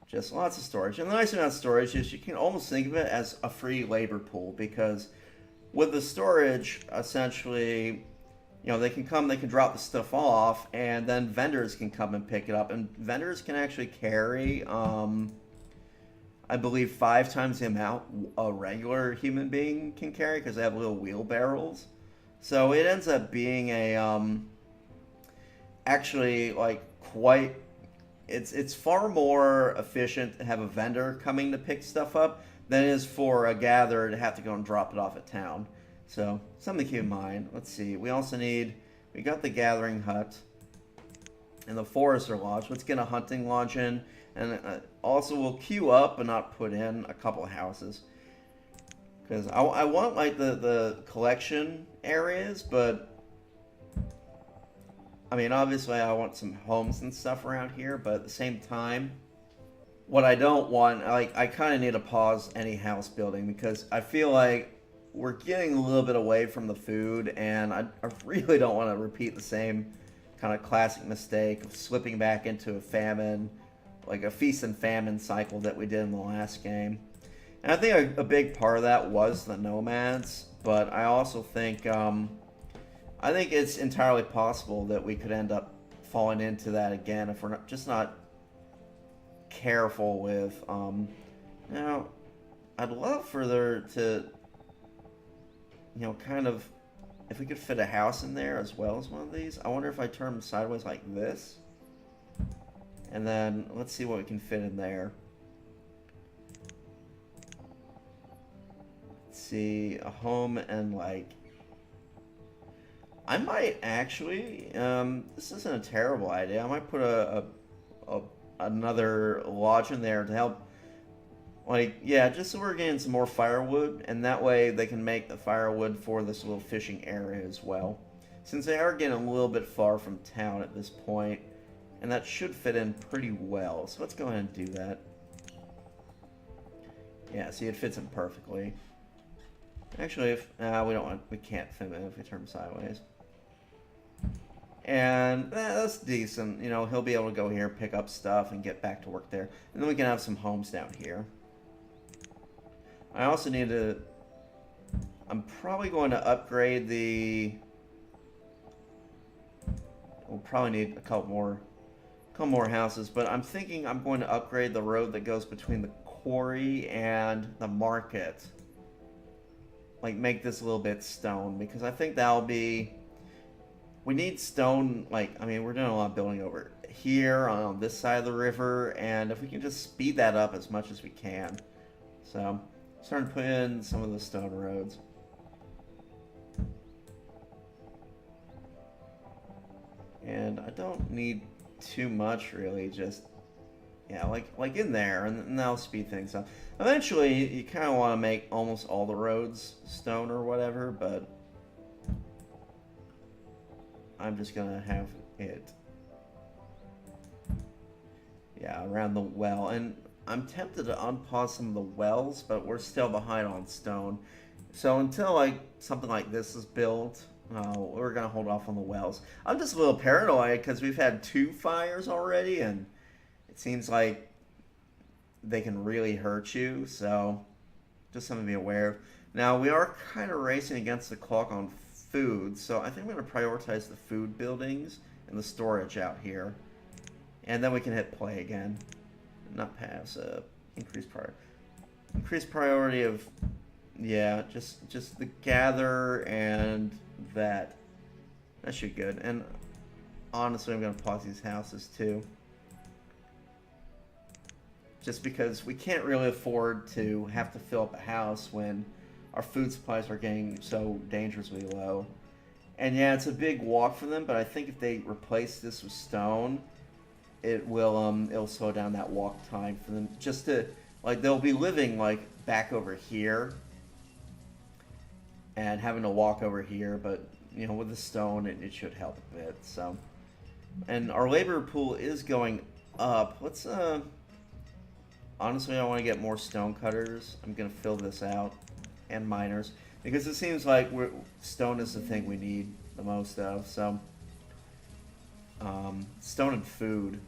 Just lots of storage. And the nice thing about storage is you can almost think of it as a free labor pool because with the storage, essentially, they can come, they can drop the stuff off, and then vendors can come and pick it up. And vendors can actually carry, I believe, 5 times the amount a regular human being can carry because they have little wheelbarrows. So it ends up being a, actually, like, quite. It's far more efficient to have a vendor coming to pick stuff up than it is for a gatherer to have to go and drop it off at town. So, something to keep in mind. Let's see. We got the gathering hut and the forester lodge. Let's get a hunting lodge in. And also, we'll queue up and not put in a couple of houses. Because I want, like, the collection areas, but I mean, obviously, I want some homes and stuff around here, but at the same time, what I don't want, I kind of need to pause any house building because I feel like we're getting a little bit away from the food, and I really don't want to repeat the same kind of classic mistake of slipping back into a famine, like a feast and famine cycle that we did in the last game. And I think a big part of that was the nomads, but I also think, I think it's entirely possible that we could end up falling into that again if we're not careful with. I'd love for there to, kind of, if we could fit a house in there as well as one of these. I wonder if I turn them sideways like this, and then let's see what we can fit in there. Let's see, a home and like. I might actually. This isn't a terrible idea. I might put another lodge in there to help. Like, yeah, just so we're getting some more firewood, and that way they can make the firewood for this little fishing area as well. Since they are getting a little bit far from town at this point, and that should fit in pretty well. So let's go ahead and do that. Yeah, see, it fits in perfectly. Actually, if we can't fit it if we turn sideways. And that's decent. He'll be able to go here, pick up stuff, and get back to work there. And then we can have some homes down here. I also need to. I'm probably going to upgrade the. We'll probably need a couple more houses, but I'm thinking I'm going to upgrade the road that goes between the quarry and the market. Like, make this a little bit stone, because I think that'll be. We need stone, like, I mean, we're doing a lot of building over here on this side of the river, and if we can just speed that up as much as we can. So, starting to put in some of the stone roads. And I don't need too much, really, just, yeah, like in there, and that'll speed things up. Eventually, you kind of want to make almost all the roads stone or whatever, but I'm just going to have it, yeah, around the well. And I'm tempted to unpause some of the wells, but we're still behind on stone. So until, like, something like this is built, we're going to hold off on the wells. I'm just a little paranoid because we've had 2 fires already, and it seems like they can really hurt you, so just something to be aware of. Now, we are kind of racing against the clock on food, so I think I'm going to prioritize the food buildings and the storage out here. And then we can hit play again. Not pass, increase priority of, yeah, just the gather and that. That should be good. And honestly, I'm going to pause these houses too. Just because we can't really afford to have to fill up a house when our food supplies are getting so dangerously low. And yeah, it's a big walk for them, but I think if they replace this with stone, it'll slow down that walk time for them. Just to, like, they'll be living, like, back over here and having to walk over here, but, with the stone, it should help a bit, so. And our labor pool is going up. Let's, honestly, I want to get more stone cutters. I'm going to fill this out. And miners, because it seems like stone is the thing we need the most of. So, stone and food.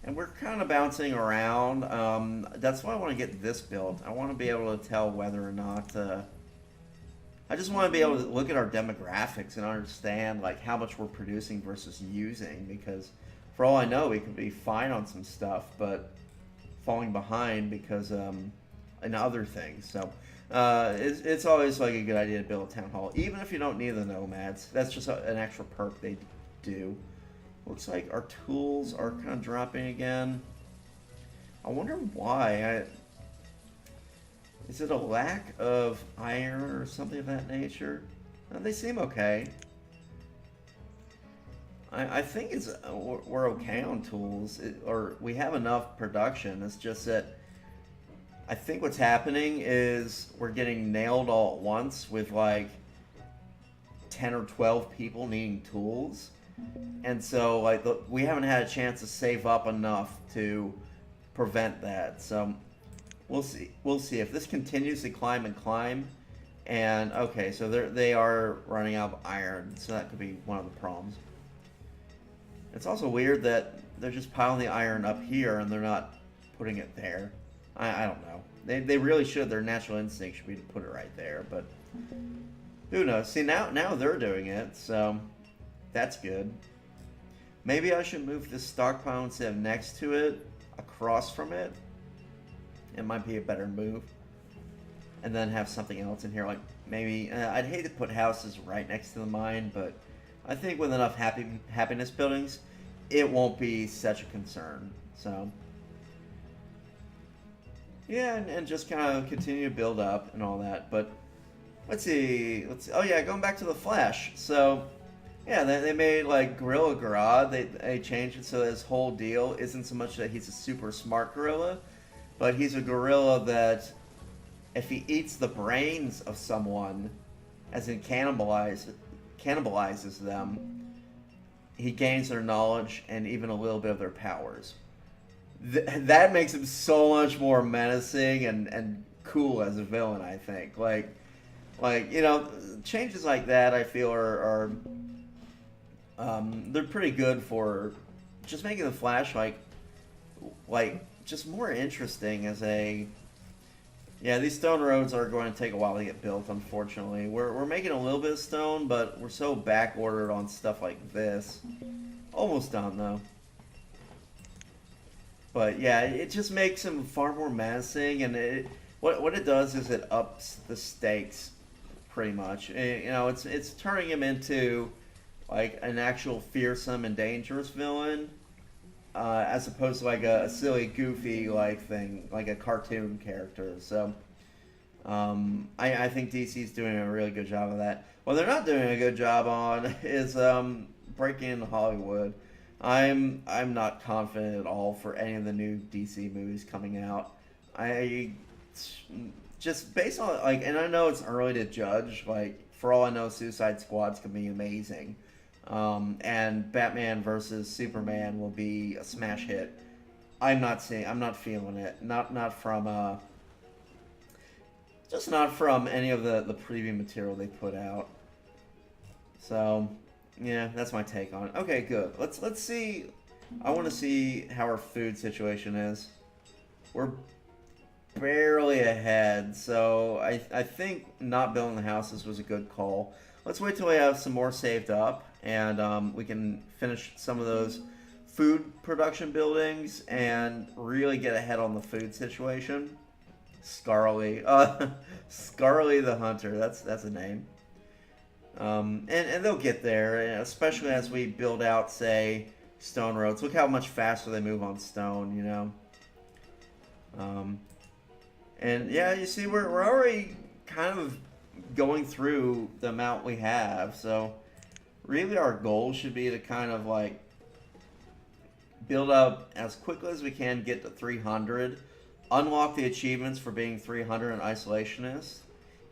and we're kind of bouncing around. That's why I want to get this built. I want to be able to tell whether or not. I just want to be able to look at our demographics and understand like how much we're producing versus using. Because for all I know, we could be fine on some stuff, but falling behind because in other things. So it's always like a good idea to build a town hall, even if you don't need the nomads. That's just an extra perk they do. Looks like our tools are kind of dropping again. I wonder why. Is it a lack of iron or something of that nature? They seem okay. I think we're okay on tools, or we have enough production. It's just that I think what's happening is we're getting nailed all at once with like 10 or 12 people needing tools. And so like we haven't had a chance to save up enough to prevent that. So we'll see. We'll see if this continues to climb and climb. And okay, so they are running out of iron, so that could be one of the problems. It's also weird that they're just piling the iron up here and they're not putting it there. I don't know. They really should. Their natural instinct should be to put it right there, but who knows? See, now they're doing it, so that's good. Maybe I should move this stockpile instead of next to it, across from it. It might be a better move. And then have something else in here, like maybe I'd hate to put houses right next to the mine, but I think with enough happiness buildings, it won't be such a concern. So yeah, and just kind of continue to build up and all that. But let's see. Oh yeah, going back to the Flash. So yeah, they made like Gorilla Grodd. They changed it so this whole deal isn't so much that he's a super smart gorilla, but he's a gorilla that if he eats the brains of someone, as in cannibalizes them, he gains their knowledge and even a little bit of their powers. That makes him so much more menacing and cool as a villain, I think. Like you know, changes like that I feel are they're pretty good for just making the Flash like just more interesting as a. Yeah, these stone roads are going to take a while to get built, unfortunately. We're making a little bit of stone, but we're so back ordered on stuff like this. Almost done though. But yeah, it just makes him far more menacing, and what it does is it ups the stakes, pretty much. You know, it's turning him into like an actual fearsome and dangerous villain, as opposed to like a silly, goofy like thing, like a cartoon character. So I think DC's doing a really good job of that. What they're not doing a good job on is breaking into Hollywood. I'm not confident at all for any of the new DC movies coming out. I just based on like, and I know it's early to judge. Like for all I know, Suicide Squad's gonna be amazing, and Batman versus Superman will be a smash hit. I'm not feeling it. Not from just not from any of the preview material they put out. So. Yeah, that's my take on it. Okay, good. Let's see. I want to see how our food situation is. We're barely ahead, so I think not building the houses was a good call. Let's wait till we have some more saved up, and we can finish some of those food production buildings and really get ahead on the food situation. Scarly, Scarly the Hunter. That's a name. And they'll get there, especially as we build out, say, stone roads. Look how much faster they move on stone, you know. And yeah, you see, we're already kind of going through the amount we have. So really, our goal should be to kind of like build up as quickly as we can, get to 300, unlock the achievements for being 300 an isolationist.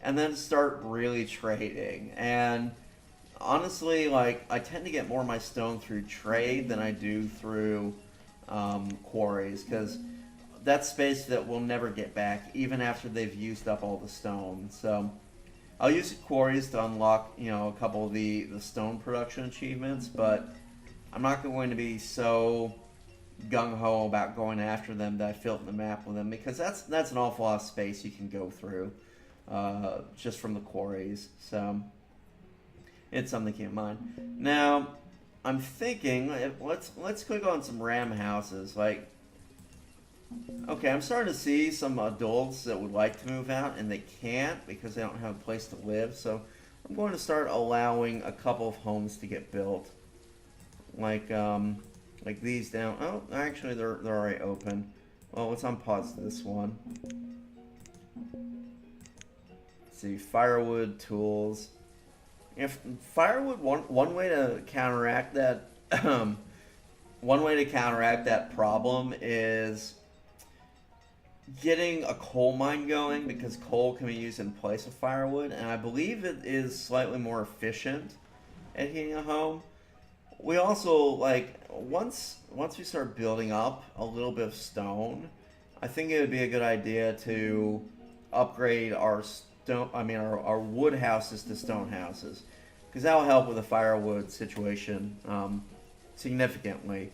And then start really trading. And honestly, like, I tend to get more of my stone through trade than I do through quarries, because that's space that we'll never get back, even after they've used up all the stone. So I'll use quarries to unlock, you know, a couple of the stone production achievements, but I'm not going to be so gung ho about going after them that I filled the map with them, because that's an awful lot of space you can go through just from the quarries. So it's something to keep in mind. Now, I'm thinking let's click on some ram houses. Like, okay, I'm starting to see some adults that would like to move out and they can't because they don't have a place to live. So I'm going to start allowing a couple of homes to get built, like these down. Oh, actually, they're already open. Well, let's unpause this one. Let's see, firewood, tools. If firewood, one way to counteract that, one way to counteract that problem is getting a coal mine going, because coal can be used in place of firewood, and I believe it is slightly more efficient at heating a home. We also, like, once we start building up a little bit of stone, I think it would be a good idea to upgrade our stone. I mean, our wood houses to stone houses, because that will help with the firewood situation significantly.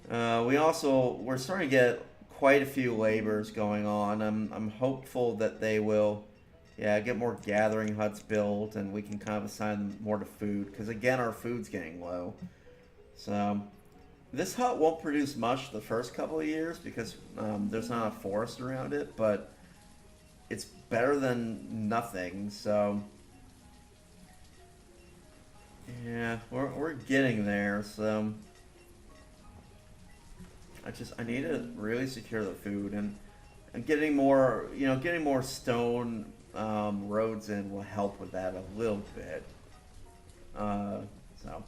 We're starting to get quite a few labors going on. I'm hopeful that they will, yeah, get more gathering huts built, and we can kind of assign them more to food, because again, our food's getting low. So this hut won't produce much the first couple of years because there's not a forest around it, but it's better than nothing. So yeah, we're getting there. So I need to really secure the food, and getting more, getting more stone roads in will help with that a little bit. So,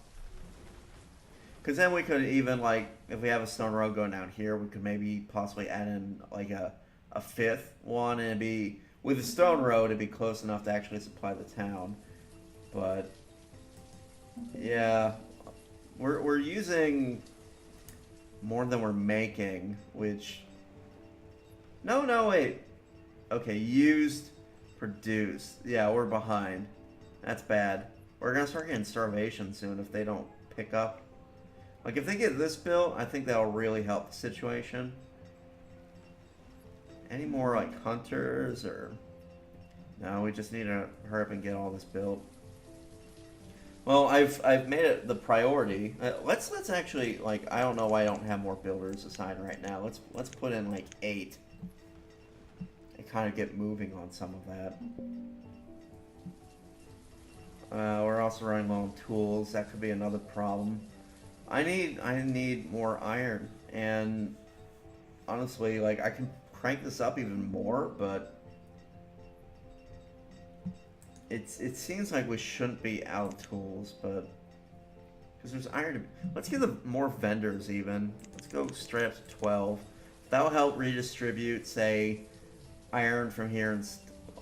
because then we could even, like, if we have a stone road going down here, we could maybe possibly add in like a fifth one, and it'd be, with the stone road, it'd be close enough to actually supply the town. But yeah, we're using more than we're making, which, no, wait. Okay, used, produced. Yeah, we're behind. That's bad. We're gonna start getting starvation soon if they don't pick up. Like, if they get this built, I think that'll really help the situation. Any more, like, hunters, or... No, we just need to hurry up and get all this built. Well, I've made it the priority. Let's actually, like, I don't know why I don't have more builders assigned right now. Let's put in like 8 and kind of get moving on some of that. We're also running low on tools. That could be another problem. I need more iron, and honestly, like, I can crank this up even more, but it seems like we shouldn't be out of tools, but because there's iron. Let's get more vendors even. Let's go straight up to 12. That'll help redistribute, say, iron from here and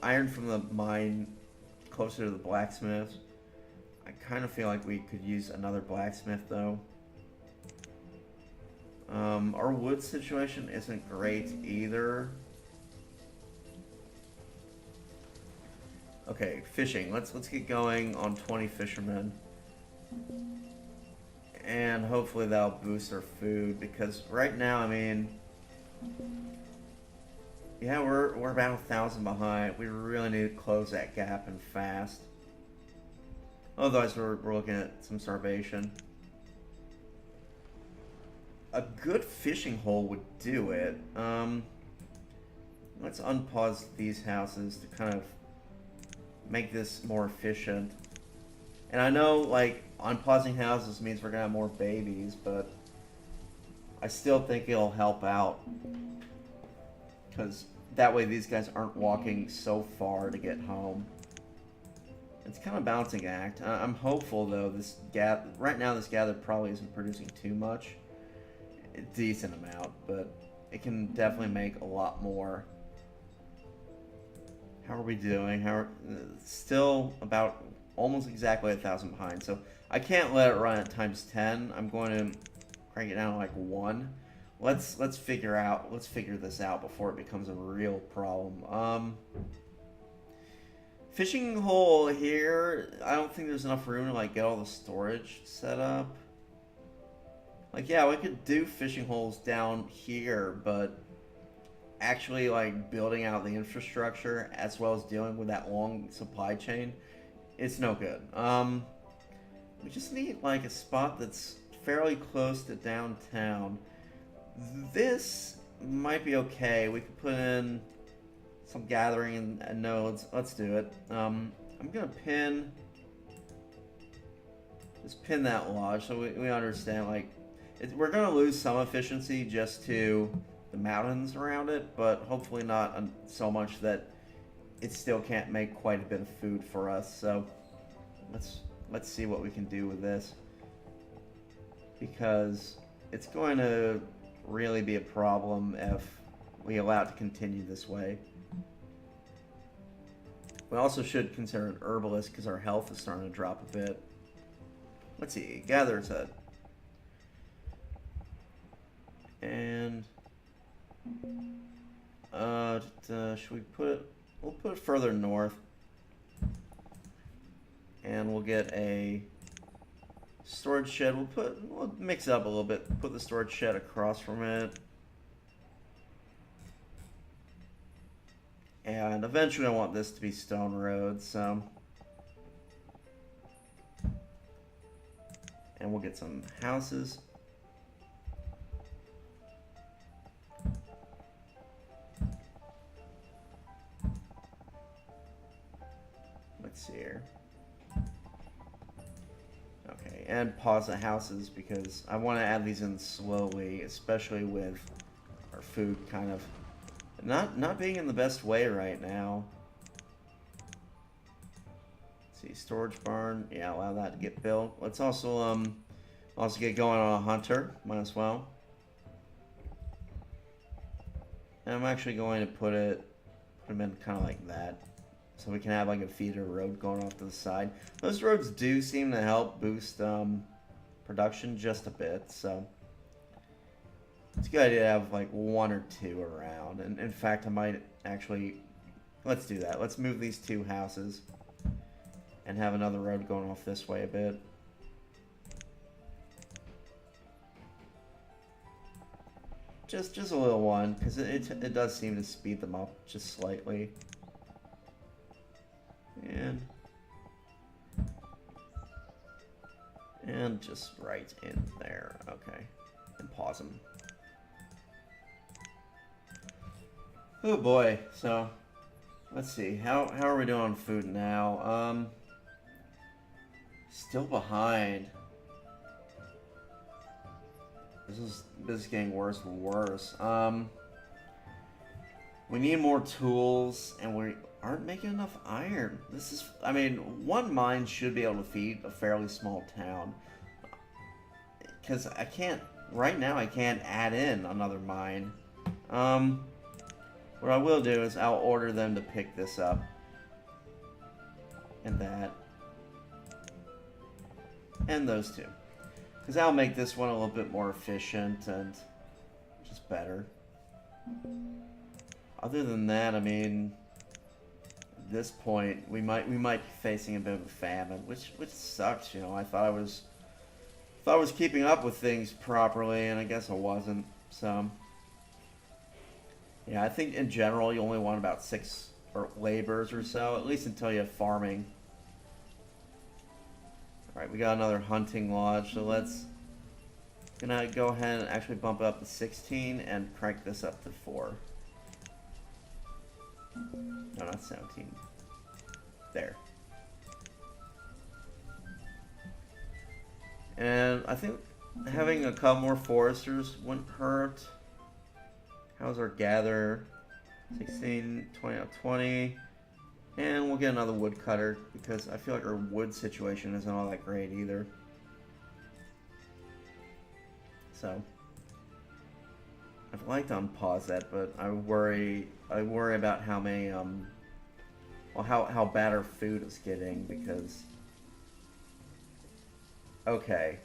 iron from the mine closer to the blacksmith. I kind of feel like we could use another blacksmith though. Our wood situation isn't great either. Okay, fishing. Let's get going on 20 fishermen. And hopefully that'll boost our food, because right now, I mean, yeah, we're about 1,000 behind. We really need to close that gap and fast. Otherwise, we're looking at some starvation. A good fishing hole would do it. Let's unpause these houses to kind of make this more efficient. And I know, like, unpausing houses means we're gonna have more babies, but I still think it'll help out, because that way these guys aren't walking so far to get home. It's kind of a balancing act. I'm hopeful though. Right now this gather probably isn't producing too much. A decent amount, but it can definitely make a lot more. How are we doing? Still about almost exactly 1,000 behind. So I can't let it run at times 10. I'm going to crank it down to like 1. Let's figure this out before it becomes a real problem. Fishing hole here. I don't think there's enough room to like get all the storage set up. Like, yeah, we could do fishing holes down here, but actually, like, building out the infrastructure as well as dealing with that long supply chain, it's no good. We just need, like, a spot that's fairly close to downtown. This might be okay. We could put in some gathering and nodes. Let's do it. I'm gonna just pin that lodge so we understand, like, we're gonna lose some efficiency just to the mountains around it, but hopefully not so much that it still can't make quite a bit of food for us. So let's see what we can do with this, because it's going to really be a problem if we allow it to continue this way. We also should consider an herbalist because our health is starting to drop a bit. Let's see, gatherer's head. And should we put it? We'll put it further north, and we'll get a storage shed. We'll mix it up a little bit. Put the storage shed across from it, and eventually I want this to be stone roads. So, and we'll get some houses. Let's see here. Okay, and pause the houses because I want to add these in slowly, especially with our food kind of not being in the best way right now. Let's see, storage barn. Yeah, allow that to get built. Let's also get going on a hunter. Might as well. And I'm actually going to put them in kind of like that, so we can have like a feeder road going off to the side. Those roads do seem to help boost production just a bit, so it's a good idea to have like one or two around. And in fact, I might actually, let's do that. Let's move these two houses and have another road going off this way a bit. Just a little one, because it does seem to speed them up just slightly. And just right in there. Okay. And pause them. Oh boy. So let's see. How are we doing on food now? Still behind. This is getting worse and worse. We need more tools, and we aren't making enough iron. I mean, one mine should be able to feed a fairly small town. Because right now I can't add in another mine. What I will do is I'll order them to pick this up. And that. And those two. Because that'll make this one a little bit more efficient and just better. Other than that, I mean, at this point we might be facing a bit of a famine, which sucks. You know, I thought I was keeping up with things properly, and I guess I wasn't. So yeah, I think in general you only want about 6 laborers or so, at least until you have farming. Alright, we got another hunting lodge, so let's gonna go ahead and actually bump it up to 16 and crank this up to 4. No, not 17. There. And I think having a couple more foresters wouldn't hurt. How's our gather? 16, 20 out of 20. And we'll get another woodcutter, because I feel like our wood situation isn't all that great either. So I'd like to unpause that, but I worry about how many well, how bad our food is getting, because okay,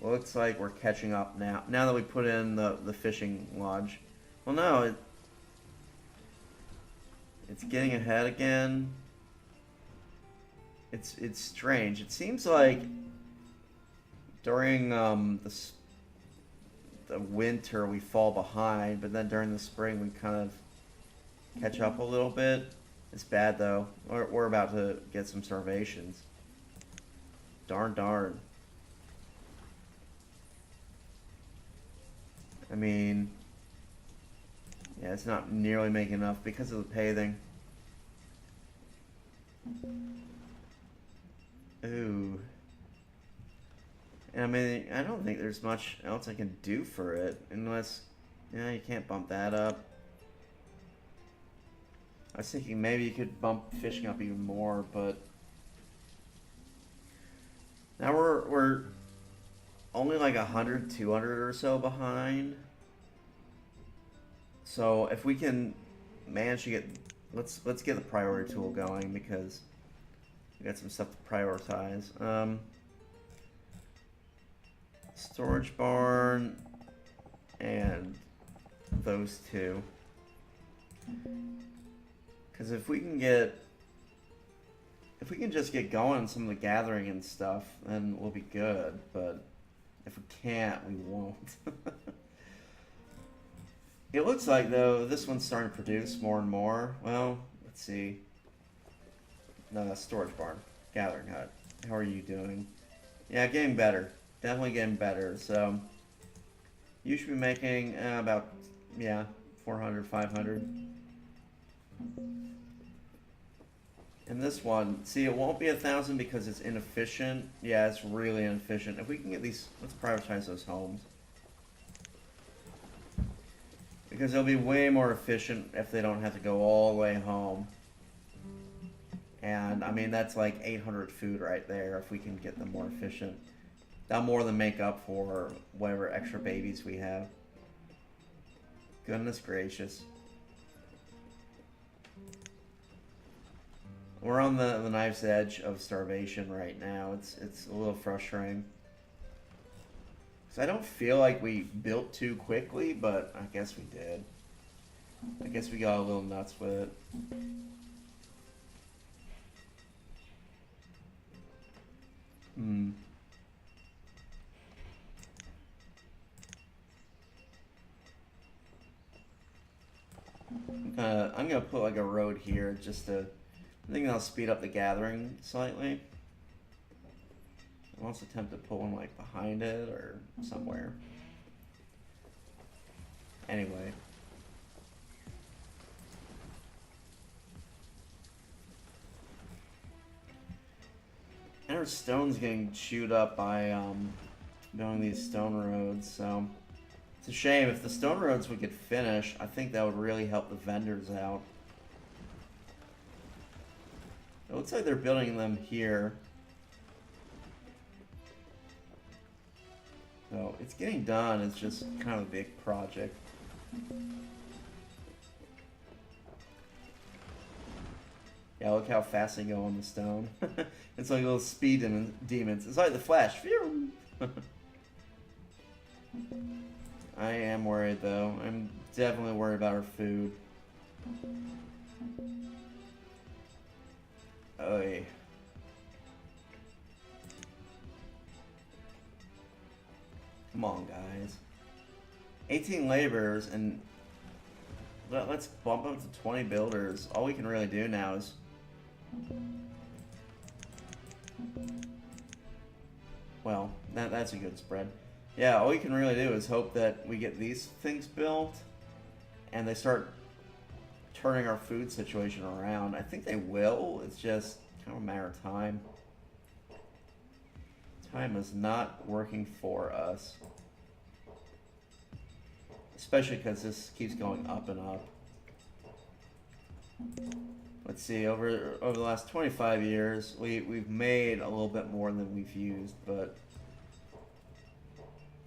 looks like we're catching up now that we put in the fishing lodge. Well, no, it's getting ahead again. It's strange. It seems like during the winter we fall behind, but then during the spring we kind of catch up a little bit. It's bad though. We're about to get some starvations. Darn. I mean, yeah, it's not nearly making enough because of the paving. Ooh. And I mean, I don't think there's much else I can do for it, unless, yeah, you can't bump that up. I was thinking maybe you could bump fishing up even more, but now we're only like 100, 200 or so behind. So if we can manage to get, let's get the priority tool going because we got some stuff to prioritize. Storage barn and those two. Because if we can just get going on some of the gathering and stuff, then we'll be good. But if we can't, we won't. It looks like, though, this one's starting to produce more and more. Well, let's see. No, that's storage barn. Gathering hut. How are you doing? Yeah, getting better. Definitely getting better. So, you should be making about, yeah, 400, 500. And this one, see, it won't be 1,000 because it's inefficient. Yeah, it's really inefficient. If we can get these, let's prioritize those homes. Because they'll be way more efficient if they don't have to go all the way home. And, I mean, that's like 800 food right there if we can get them more efficient. That'll more than make up for whatever extra babies we have. Goodness gracious. We're on the knife's edge of starvation right now. It's a little frustrating. So I don't feel like we built too quickly, but I guess we did. I guess we got a little nuts with it. I'm gonna put like a road here just to, I think that'll speed up the gathering slightly. I'll also attempt to put one like behind it or somewhere. Anyway. And our stone's getting chewed up by building these stone roads, so it's a shame. If the stone roads would get finished, I think that would really help the vendors out. It looks like they're building them here. So it's getting done, it's just kind of a big project. Yeah, look how fast they go on the stone. It's like little speed demons. It's like the Flash. I am worried though. I'm definitely worried about our food. Oy. Come on, guys. 18 laborers, and let's bump up to 20 builders. All we can really do now is... Well, that's a good spread. Yeah, all we can really do is hope that we get these things built, and they start turning our food situation around. I think they will. It's just kind of a matter of time. Time is not working for us. Especially because this keeps going up and up. Let's see, over the last 25 years, we've made a little bit more than we've used, but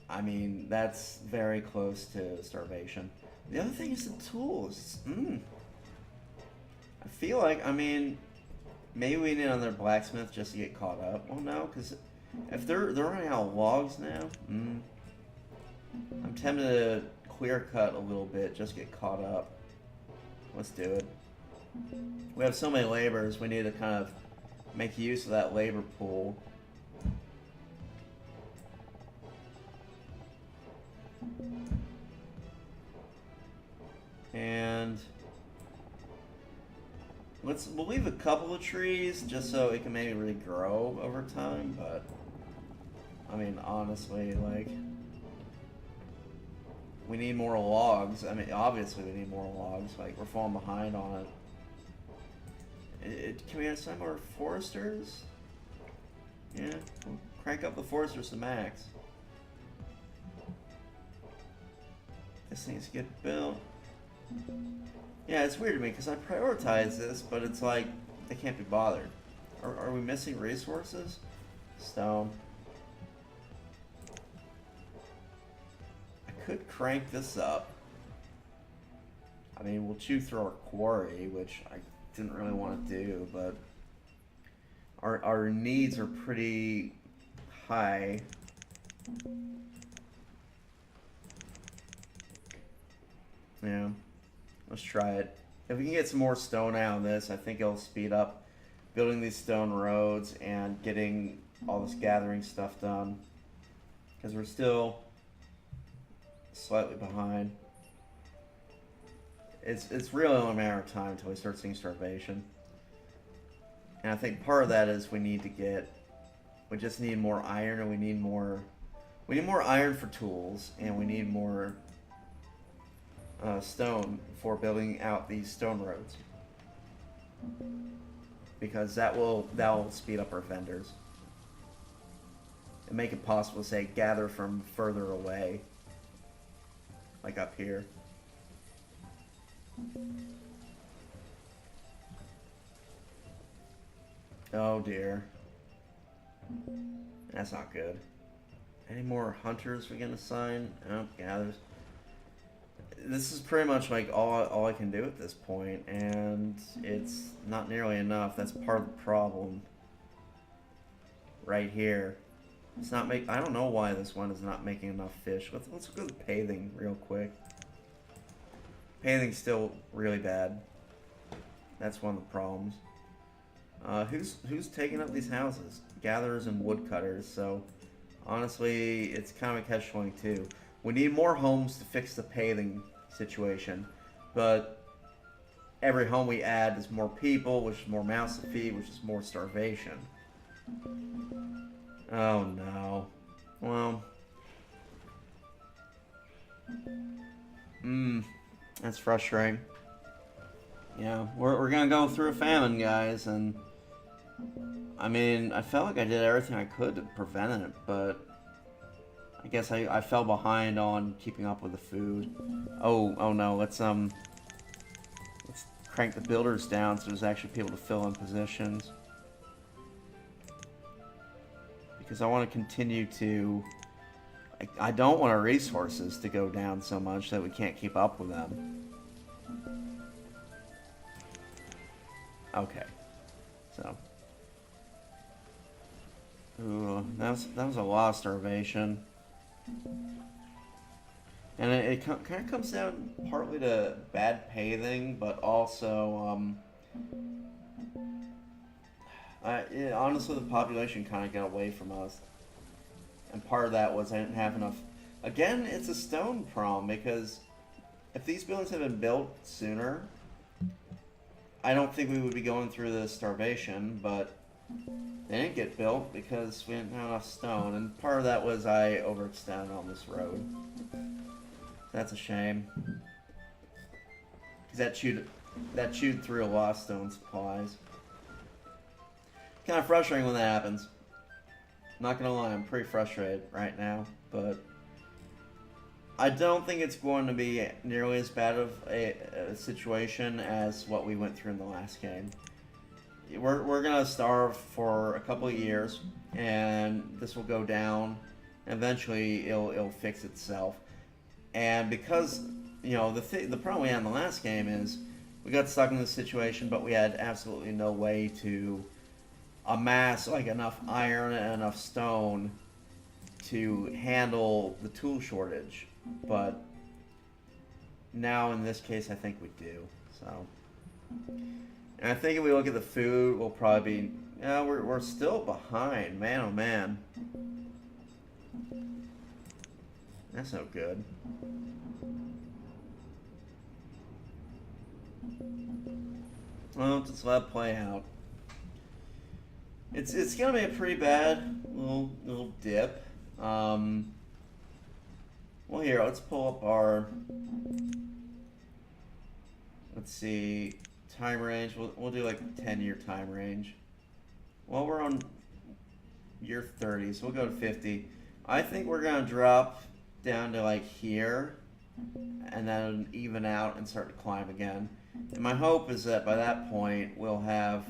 I mean, that's very close to starvation. The other thing is the tools. I feel like, I mean, maybe we need another blacksmith just to get caught up. Well, no, because if they're running out of logs now, I'm tempted to clear cut a little bit, just get caught up. Let's do it. We have so many laborers, we need to kind of make use of that labor pool. we'll leave a couple of trees just so it can maybe regrow over time, but I mean honestly, like we need more logs. I mean obviously we need more logs, like we're falling behind on it. Can we assign more foresters? Yeah, we'll crank up the foresters to max. This needs to get built. Yeah, it's weird to me because I prioritize this, but it's like they can't be bothered. Are we missing resources? Stone. I could crank this up. I mean, we'll chew through our quarry, which I didn't really want to do, but our needs are pretty high. Yeah, let's try it. If we can get some more stone out of this, I think it'll speed up building these stone roads and getting all this gathering stuff done. Because we're still slightly behind. It's really only a matter of time until we start seeing starvation. And I think part of that is we just need more iron, and we need more iron for tools, and we need more stone for building out these stone roads, because that will speed up our vendors and make it possible to say gather from further away, like up here. Oh dear, that's not good. Any more hunters we can assign? Oh, gathers. This is pretty much like all I can do at this point, and it's not nearly enough. That's part of the problem right here. It's not I don't know why this one is not making enough fish. Let's look at the paving real quick. Paving's still really bad. That's one of the problems. Who's taking up these houses? Gatherers and woodcutters. So honestly, it's kind of a catch-22. We need more homes to fix the paving situation, but every home we add is more people, which is more mouths to feed, which is more starvation. Oh no. Well. That's frustrating. Yeah, we're gonna go through a famine, guys, and I mean, I felt like I did everything I could to prevent it, but I guess I fell behind on keeping up with the food. Oh no, let's crank the builders down so there's actually people to fill in positions. Because I want to continue to... I don't want our resources to go down so much that we can't keep up with them. Okay. So. Ooh, that was a lot of starvation. And it kind of comes down partly to bad paving, but also, honestly, the population kind of got away from us. And part of that was I didn't have enough. Again, it's a stone problem, because if these buildings had been built sooner, I don't think we would be going through this starvation, but they didn't get built because we didn't have enough stone, and part of that was I overextended on this road. That's a shame. Because that chewed through a lot of stone supplies. Kind of frustrating when that happens. Not gonna lie, I'm pretty frustrated right now, but I don't think it's going to be nearly as bad of a situation as what we went through in the last game. We're gonna starve for a couple of years, and this will go down. And eventually, it'll fix itself. And because the problem we had in the last game is we got stuck in this situation, but we had absolutely no way to amass like enough iron and enough stone to handle the tool shortage. But now in this case, I think we do. So, and I think if we look at the food, we'll probably be we're still behind. Man, oh man, that's no good. Well, just let it play out. It's gonna be a pretty bad little dip. Well, here, let's pull up our. Let's see, time range. We'll do like 10-year time range. Well, we're on year 30, so we'll go to 50. I think we're gonna drop down to like here, and then even out and start to climb again. And my hope is that by that point we'll have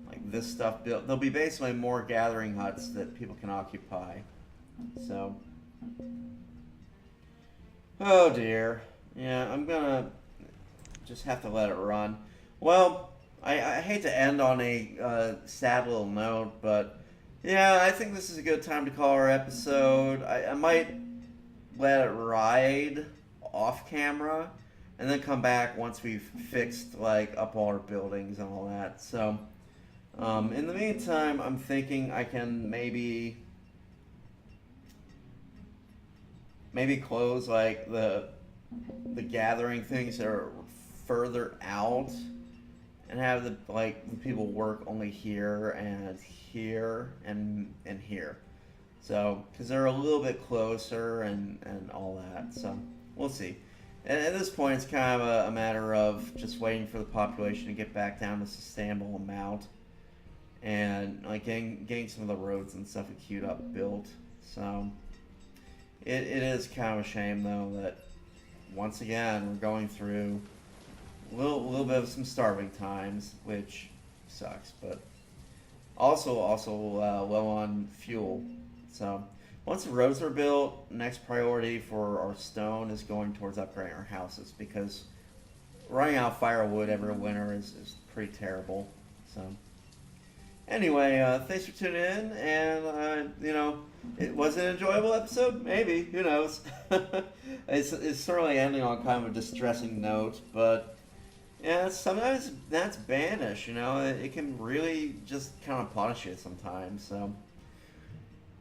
like this stuff built. There'll be basically more gathering huts that people can occupy. So, oh dear. Yeah, I'm gonna just have to let it run. Well, I hate to end on a sad little note, but yeah, I think this is a good time to call our episode. I might let it ride off camera and then come back once we've fixed like up all our buildings and all that. So in the meantime, I'm thinking I can maybe close like the gathering things that are further out and have the people work only here and here and here. So, because they're a little bit closer and all that. So, we'll see. And at this point, it's kind of a matter of just waiting for the population to get back down to a sustainable amount. And like getting some of the roads and stuff queued up built. So, it is kind of a shame, though, that once again, we're going through a little bit of some starving times, which sucks. But also low on fuel. So once the roads are built, next priority for our stone is going towards upgrading our houses, because running out of firewood every winter is pretty terrible. So anyway, thanks for tuning in, and it was an enjoyable episode. Maybe, who knows? It's certainly ending on kind of a distressing note, but yeah, sometimes that's Banished. It can really just kind of punish you sometimes. So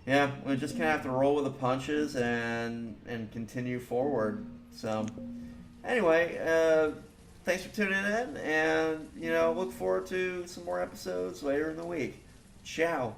yeah, we just kind of have to roll with the punches and continue forward. So anyway, thanks for tuning in, and look forward to some more episodes later in the week. Ciao.